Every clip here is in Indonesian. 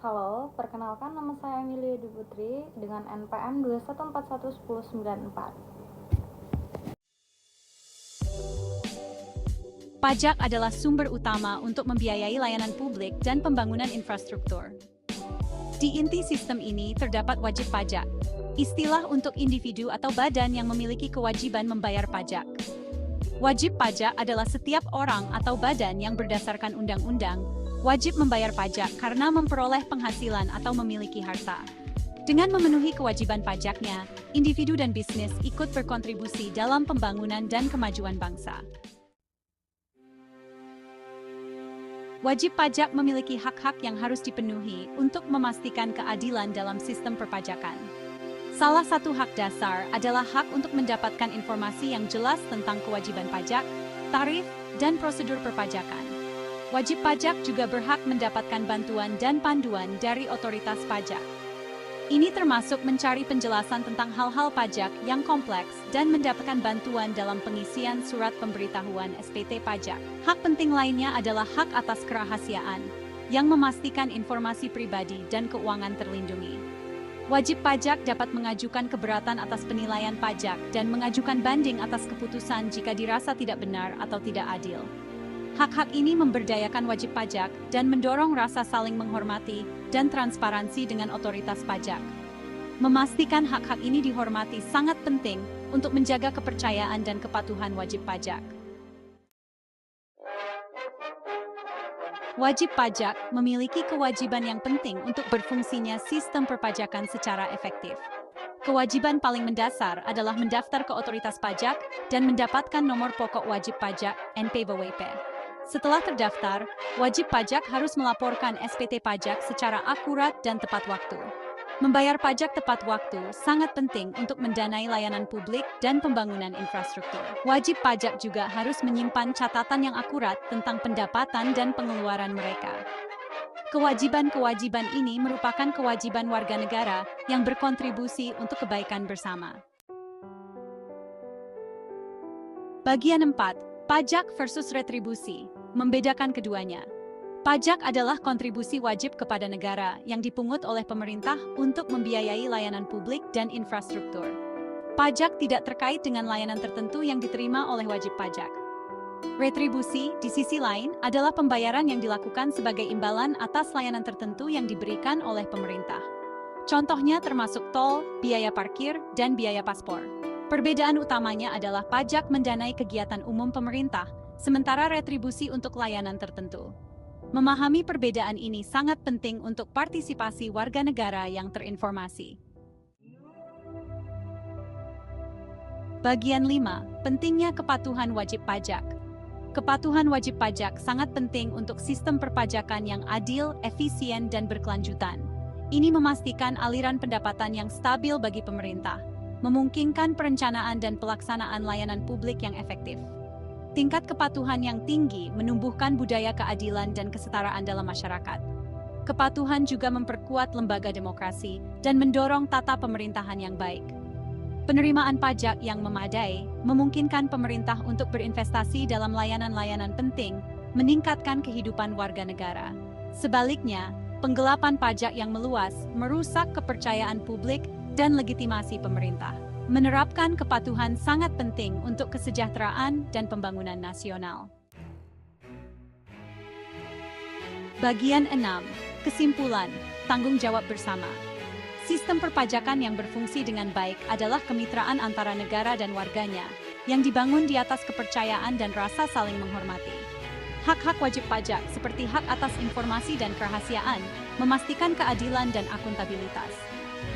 Halo, perkenalkan nama saya Emilia Dwi dengan NPM 2141194. Pajak adalah sumber utama untuk membiayai layanan publik dan pembangunan infrastruktur. Di inti sistem ini terdapat wajib pajak, istilah untuk individu atau badan yang memiliki kewajiban membayar pajak. Wajib pajak adalah setiap orang atau badan yang berdasarkan undang-undang wajib membayar pajak karena memperoleh penghasilan atau memiliki harta. Dengan memenuhi kewajiban pajaknya, individu dan bisnis ikut berkontribusi dalam pembangunan dan kemajuan bangsa. Wajib pajak memiliki hak-hak yang harus dipenuhi untuk memastikan keadilan dalam sistem perpajakan. Salah satu hak dasar adalah hak untuk mendapatkan informasi yang jelas tentang kewajiban pajak, tarif, dan prosedur perpajakan. Wajib pajak juga berhak mendapatkan bantuan dan panduan dari otoritas pajak. Ini termasuk mencari penjelasan tentang hal-hal pajak yang kompleks dan mendapatkan bantuan dalam pengisian surat pemberitahuan SPT pajak. Hak penting lainnya adalah hak atas kerahasiaan, yang memastikan informasi pribadi dan keuangan terlindungi. Wajib pajak dapat mengajukan keberatan atas penilaian pajak dan mengajukan banding atas keputusan jika dirasa tidak benar atau tidak adil. Hak-hak ini memberdayakan wajib pajak dan mendorong rasa saling menghormati dan transparansi dengan otoritas pajak. Memastikan hak-hak ini dihormati sangat penting untuk menjaga kepercayaan dan kepatuhan wajib pajak. Wajib pajak memiliki kewajiban yang penting untuk berfungsinya sistem perpajakan secara efektif. Kewajiban paling mendasar adalah mendaftar ke otoritas pajak dan mendapatkan nomor pokok wajib pajak (NPWP). Setelah terdaftar, wajib pajak harus melaporkan SPT pajak secara akurat dan tepat waktu. Membayar pajak tepat waktu sangat penting untuk mendanai layanan publik dan pembangunan infrastruktur. Wajib pajak juga harus menyimpan catatan yang akurat tentang pendapatan dan pengeluaran mereka. Kewajiban-kewajiban ini merupakan kewajiban warga negara yang berkontribusi untuk kebaikan bersama. Bagian 4. Pajak versus retribusi. Membedakan keduanya. Pajak adalah kontribusi wajib kepada negara yang dipungut oleh pemerintah untuk membiayai layanan publik dan infrastruktur. Pajak tidak terkait dengan layanan tertentu yang diterima oleh wajib pajak. Retribusi, di sisi lain, adalah pembayaran yang dilakukan sebagai imbalan atas layanan tertentu yang diberikan oleh pemerintah. Contohnya termasuk tol, biaya parkir, dan biaya paspor. Perbedaan utamanya adalah pajak mendanai kegiatan umum pemerintah, sementara retribusi untuk layanan tertentu. Memahami perbedaan ini sangat penting untuk partisipasi warga negara yang terinformasi. Bagian 5. Pentingnya kepatuhan wajib pajak. Kepatuhan wajib pajak sangat penting untuk sistem perpajakan yang adil, efisien, dan berkelanjutan. Ini memastikan aliran pendapatan yang stabil bagi pemerintah, memungkinkan perencanaan dan pelaksanaan layanan publik yang efektif. Tingkat kepatuhan yang tinggi menumbuhkan budaya keadilan dan kesetaraan dalam masyarakat. Kepatuhan juga memperkuat lembaga demokrasi dan mendorong tata pemerintahan yang baik. Penerimaan pajak yang memadai memungkinkan pemerintah untuk berinvestasi dalam layanan-layanan penting, meningkatkan kehidupan warga negara. Sebaliknya, penggelapan pajak yang meluas merusak kepercayaan publik dan legitimasi pemerintah. Menerapkan kepatuhan sangat penting untuk kesejahteraan dan pembangunan nasional. Bagian 6. Kesimpulan, tanggung jawab bersama. Sistem perpajakan yang berfungsi dengan baik adalah kemitraan antara negara dan warganya, yang dibangun di atas kepercayaan dan rasa saling menghormati. Hak-hak wajib pajak seperti hak atas informasi dan kerahasiaan memastikan keadilan dan akuntabilitas.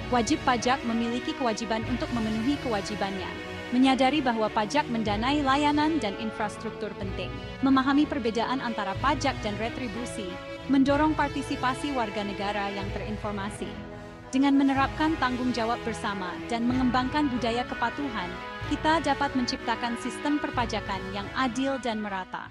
Wajib pajak memiliki kewajiban untuk memenuhi kewajibannya, menyadari bahwa pajak mendanai layanan dan infrastruktur penting. Memahami perbedaan antara pajak dan retribusi, mendorong partisipasi warga negara yang terinformasi. Dengan menerapkan tanggung jawab bersama dan mengembangkan budaya kepatuhan, kita dapat menciptakan sistem perpajakan yang adil dan merata.